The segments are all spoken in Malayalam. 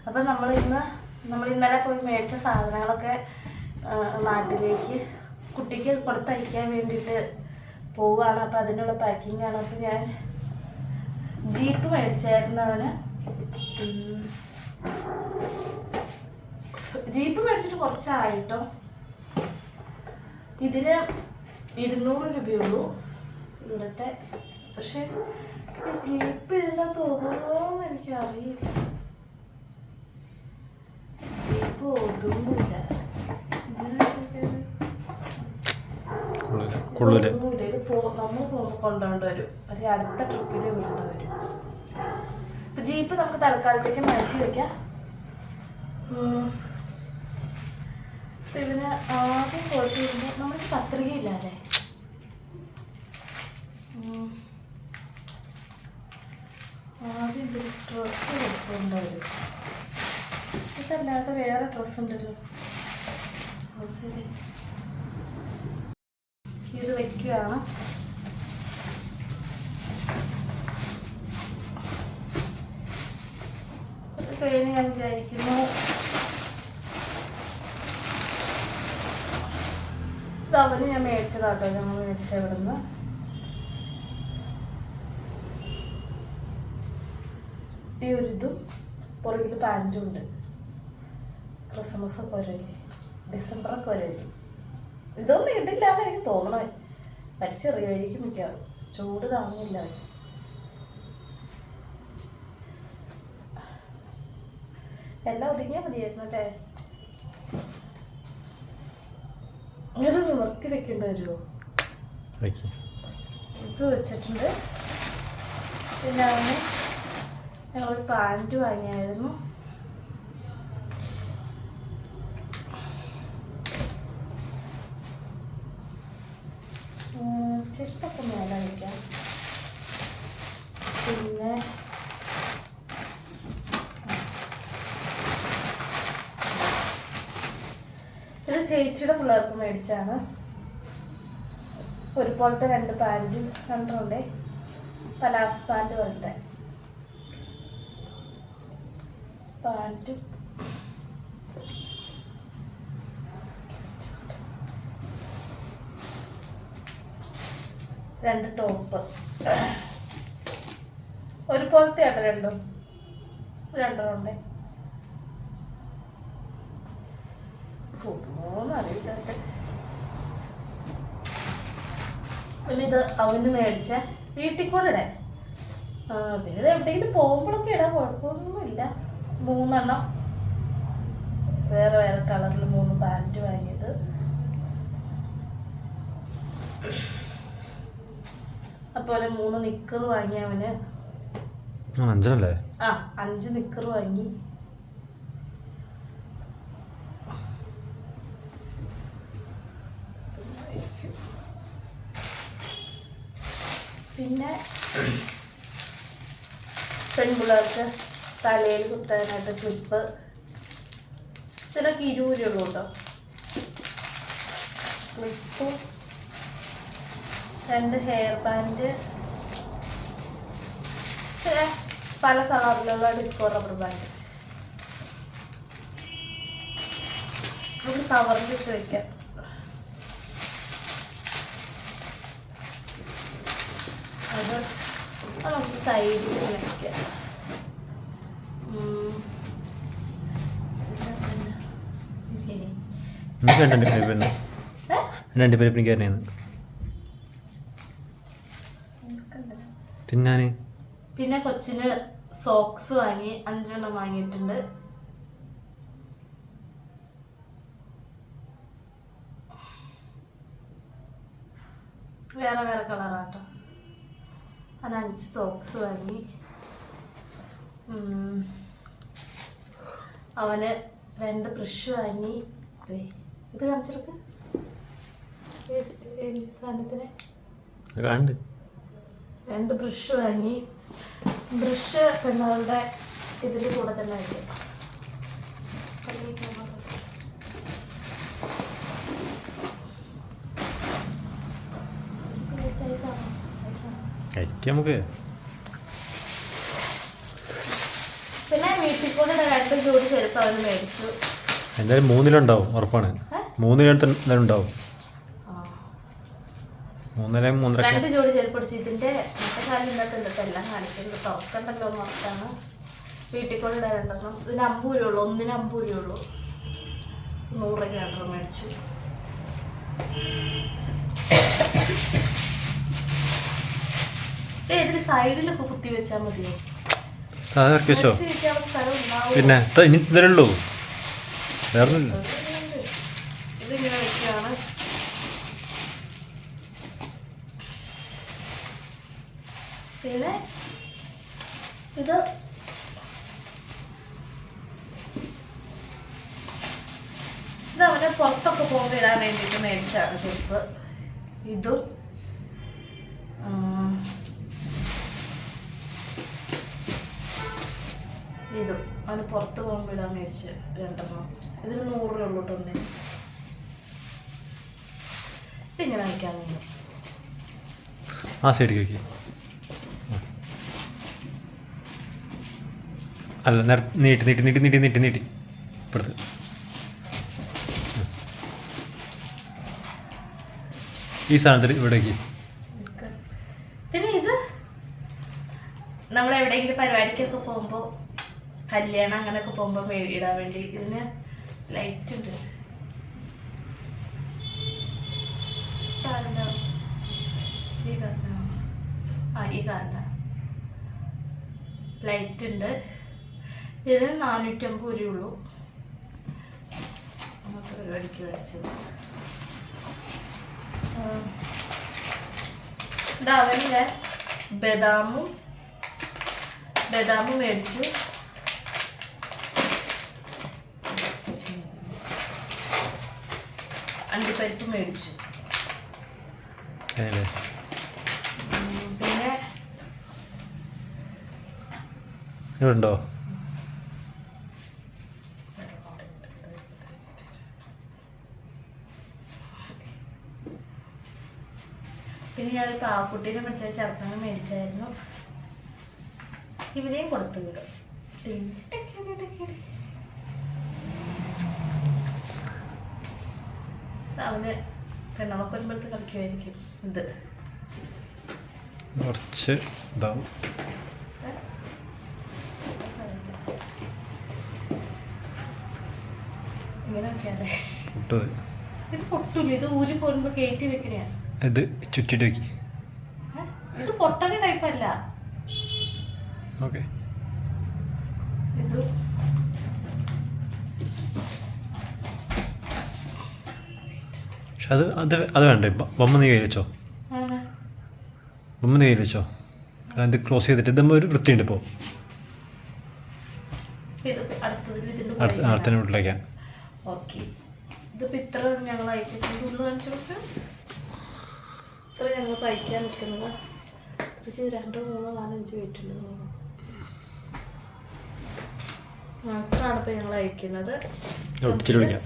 അപ്പം നമ്മൾ ഇന്നലെ പോയി മേടിച്ച സാധനങ്ങളൊക്കെ നാട്ടിലേക്ക് കുട്ടിക്ക് കൊടുത്തയക്കാൻ വേണ്ടിയിട്ട് പോവുകയാണ്. അപ്പം അതിനുള്ള പാക്കിംഗ് ആണ്. അപ്പം ഞാൻ ജീപ്പ് മേടിച്ചായിരുന്നു അവന്. ജീപ്പ് മേടിച്ചിട്ട് കുറച്ചായിട്ടോ. ഇതിന് 200 രൂപയുള്ളൂ ഇവിടുത്തെ. പക്ഷെ ജീപ്പ് ഇതിനെ തോന്നുന്നോന്ന് എനിക്കറിയില്ല. ജീപ്പ് ഒതുങ്ങില്ല. നമ്മൾ കൊണ്ടുകൊണ്ട് വരും. ഒരു അടുത്ത ട്രിപ്പിൽ കൊണ്ടുവരും. ഇപ്പൊ ജീപ്പ് നമുക്ക് തൽക്കാലത്തേക്ക് മാറ്റി വെക്കാം. ഇതിന് ആദ്യം പോയിട്ട് വരുമ്പോൾ നമ്മൾക്ക് പത്രികയില്ലാതെ ആദ്യം ഒരു ഡ്രസ്സ് കൊണ്ടുവരും. ഇതല്ലാതെ വേറെ ഡ്രസ്സ് ഉണ്ടല്ലോ. ശരി, ഇത് വയ്ക്കുകയാണ്. അത് കഴിഞ്ഞ് ഞാൻ വിചാരിക്കുന്നു ഇത് അവന് ഞാൻ മേടിച്ചതാട്ടോ. ഞങ്ങൾ മേടിച്ച ഇവിടുന്ന് ഈ ഒരിതും പുറകിൽ പാൻറ്റും ഉണ്ട്. ക്രിസ്മസ് ഒക്കെ വരല്ലേ, ഡിസംബറൊക്കെ വരല്ലേ. ഇതൊന്നും ഇടില്ലാതെ എനിക്ക് തോന്നണേ. വലിച്ചെറിയായിരിക്കും മിക്കാറും. ചൂട് താങ്ങില്ല. എല്ലാം ഒതുങ്ങിയാൽ മതിയായിരുന്നു അല്ലേ. ഇങ്ങനെ നിവർത്തി വെക്കേണ്ടി വരുമോ? ഇത് വെച്ചിട്ടുണ്ട്. പിന്നെ അവന് ഞങ്ങളൊരു പാൻറ്റ് വാങ്ങിയായിരുന്നു. ചെരുപ്പൊക്കെ മേലെ വയ്ക്കാം. പിന്നെ ഇത് ചേച്ചിയുടെ പിള്ളേർക്ക് മേടിച്ചാണ്. ഒരുപോലത്തെ 2 പാൻറ്റും കണ്ടുണ്ടേ. പലാസ് പാൻറ്റ് പോലത്തെ പാൻറ്റും രണ്ട് ടോപ്പ് ഒരുപോലത്തെ ആട്ടോ. രണ്ടെണ്ണമുണ്ടേ. അറിയില്ലാട്ടെ. പിന്നെ ഇത് അവന് മേടിച്ച വീട്ടിൽ കൂടെ ഇടാൻ. പിന്നെ ഇത് എവിടെയെങ്കിലും പോകുമ്പോഴൊക്കെ ഇടാൻ കുഴപ്പമൊന്നുമില്ല. 3 എണ്ണം വേറെ വേറെ കളറിൽ 3 പാൻറ്റ് വാങ്ങിയത്. അതുപോലെ 3 നിക്കർ വാങ്ങി അവന്. 5 നിക്കർ വാങ്ങി. പിന്നെ പെൺപിള്ളേർക്ക് തലയിൽ കുത്താനായിട്ട് ക്ലിപ്പ്. ഇതിനൊക്കെ 20 രൂപ കേട്ടോ. ക്ലിപ്പും 2 ഹെയർ ബാൻഡ്, പല കളറിലുള്ള ഡിസ്കോ റബ്ബർ ബാൻഡ്. നമുക്ക് കവറിലിട്ട് വയ്ക്കാം. അത് നമുക്ക് സൈഡിൽ വയ്ക്കാം. പിന്നെ കൊച്ചിന് സോക്സ് വാങ്ങി 5 എണ്ണം വാങ്ങിയിട്ടുണ്ട്. വേറെ വേറെ കളറാട്ടോ. അത് 5 സോക്സ് വാങ്ങി. അവന് 2 ബ്രഷ് വാങ്ങി. ഇത് കാണിച്ചെടുക്ക് സാധനത്തിന്. 2 ബ്രഷ് വാങ്ങി. ബ്രഷ് പെണ്ണുകളുടെ ഇതിൽ കൂടെ തന്നെ വയ്ക്കും. നമുക്ക് പിന്നെ വീട്ടിൽ കൊണ്ട് 2 ജോഡി ചെരുപ്പ് അവന് മേടിച്ചു. എന്തായാലും 3 ഉറപ്പാണ്. 3 ഉണ്ടാവും. 2 ജോഡി ചെരുപ്പ് അടിച്ചു. ഇതിന്റെ കാലം ഇന്നത്തെ എല്ലാം കാണിക്കുന്നത് തുറക്കണ്ടല്ലോ എന്ന് ഓർത്താണ് വീട്ടിൽ കൊണ്ട് 2. ഇതിന് 50 രൂപയുള്ളൂ. ഒന്നിന് 50 രൂപയുള്ളൂ. 100 രൂപയ്ക്ക് മേടിച്ചു. ഇതിന് സൈഡിലൊക്കെ കുത്തി വെച്ചാൽ മതിയോ? പിന്നെ ഇതിലുള്ളൂ, വേറൊന്നുമില്ല. ഇതിങ്ങനെ വെക്കുകയാണ്. പിന്നെ ഇത് അവനെ പുറത്തൊക്കെ പോകുമ്പോൾ ഇടാൻ വേണ്ടിയിട്ട് മേടിച്ചാണ് ചെരുപ്പ്. ഇതും അവന് പുറത്ത് പോകുമ്പോൾ ഇടാൻ മേടിച്ച് 2. ഇതിന് 100 രൂപ ഉള്ളൂ കേട്ടോ. ഒന്നിന് ഇതിങ്ങനെ വയ്ക്കാൻ വേണ്ടി ആ സൈഡിൽ വയ്ക്കുക. അല്ല, നീട്ടി നീട്ടി നീട്ടി നീട്ടി നീട്ടി നീട്ടി ഇപ്പുറത്ത്. ഈ സാധനത്തിൽ ഇവിടേക്ക്. പിന്നെ ഇത് നമ്മൾ എവിടെയെങ്കിലും പരിപാടിക്കൊക്കെ പോകുമ്പോൾ, കല്യാണം അങ്ങനെയൊക്കെ പോകുമ്പോൾ ഇടാൻ വേണ്ടി. ഇതിന് ലൈറ്റ് ഉണ്ട്. ഈ കാലിന് ലൈറ്റ് ഉണ്ട്. ഇതിന് 450 രൂപയുള്ളൂ. അങ്ങനത്തെ പരിപാടിക്ക് മേടിച്ചത്. അവന് ബദാമും മേടിച്ചു. അണ്ടിപ്പരിപ്പ് മേടിച്ചു. പിന്നെ ഉണ്ടോ? പിന്നെ ഞാൻ പാവക്കുട്ടീനെ മേടിച്ച ചെറുപ്പം മേടിച്ചായിരുന്നു. ഇവരെയും കൊടുത്തു വിടും. അവന് പെണ്ണളൊക്കെ വരുമ്പോഴത്തെ കളിക്കുമായിരിക്കും. ഇത് കുറച്ച് ഇതാവും. ഇങ്ങനെ വെക്കാതെ ഇത് പൊട്ടില്ല. ഇത് ഊരി പോകുമ്പോ കയറ്റി വെക്കണയാ. ഇത് ചുറ്റിട്ട് വെക്കി. ഇത് പൊട്ടണ ടൈപ്പല്ല. ഓക്കെ. ഇത് പക്ഷെ അത് വേണ്ടേ? ബൊമ്മ നീ കയ്യിൽ വെച്ചോ. കാരണം ഇത് ക്ലോസ് ചെയ്തിട്ട് ഇതുമ്പോൾ ഒരു വൃത്തിയുണ്ട്. ഇപ്പോൾ അടുത്ത വീട്ടിലേക്കാ. ഓക്കെ. ഇതിപ്പോൾ ഇത്ര ഞങ്ങൾ അയക്കാൻ കാണിച്ചു കൊടുക്കാം. ഇത്ര ഞങ്ങൾ തയ്ക്കാൻ നിൽക്കുന്നത് 2, 3, 4, 5 വെയിറ്റ് ഉണ്ട്. അത്രയാണ് ഇപ്പോൾ ഞങ്ങൾ അയക്കുന്നത്. ഒട്ടിച്ചിട്ടുണ്ട്.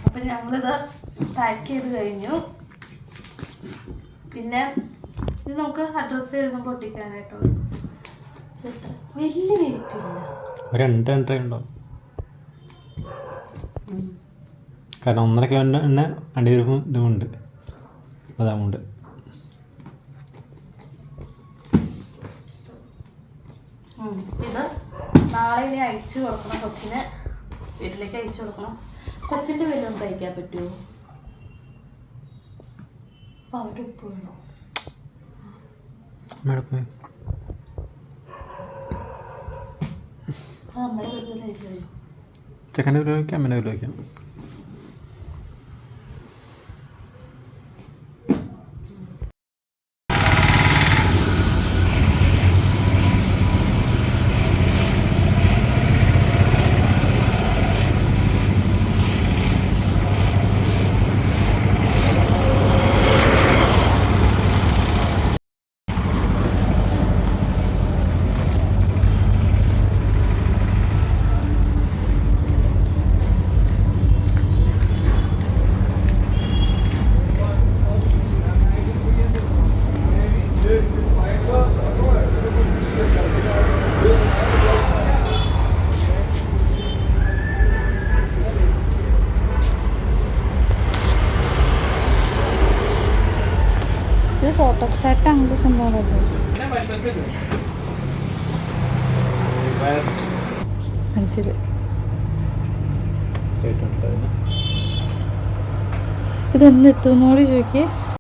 അപ്പം ഞങ്ങളിത് പാക്ക് ചെയ്ത് കഴിഞ്ഞു. പിന്നെ ഇത് നമുക്ക് അഡ്രസ്സ് എഴുതുമ്പോൾ ഒട്ടിക്കാനായിട്ടുള്ളൂ. വലിയ വെയിറ്റ് ഇല്ല. ഒരു 2 ഉണ്ടാവും. കാരണം 1.5 കിലോ തന്നെ അണ്ടിപരിപ്പും ഇതുമുണ്ട്, ബദാമുണ്ട്. ഇത് നാളെ ഇനി അയച്ചു കൊടുക്കണം. കൊച്ചിന് വീട്ടിലേക്ക് അയച്ചു കൊടുക്കണം. കൊച്ചിൻ്റെ വല്ലതും കഴിക്കാൻ പറ്റുമോ? അപ്പം അവിടെ ഉപ്പ് വേണോ? അത് നമ്മുടെ വീട്ടിൽ അയച്ചു. ചെക്കൻ്റെ വീട്ടിൽ വയ്ക്കാം, അമ്മേൻ്റെ വീട്ടിൽ വയ്ക്കാം. ഇത് ഫോട്ടോസ്റ്റാറ്റ് അങ്ങനത്തെ സംഭവമല്ലേ? അഞ്ചില് ഇതെന്ന് എത്തുന്നോട് ചോദിക്കേ.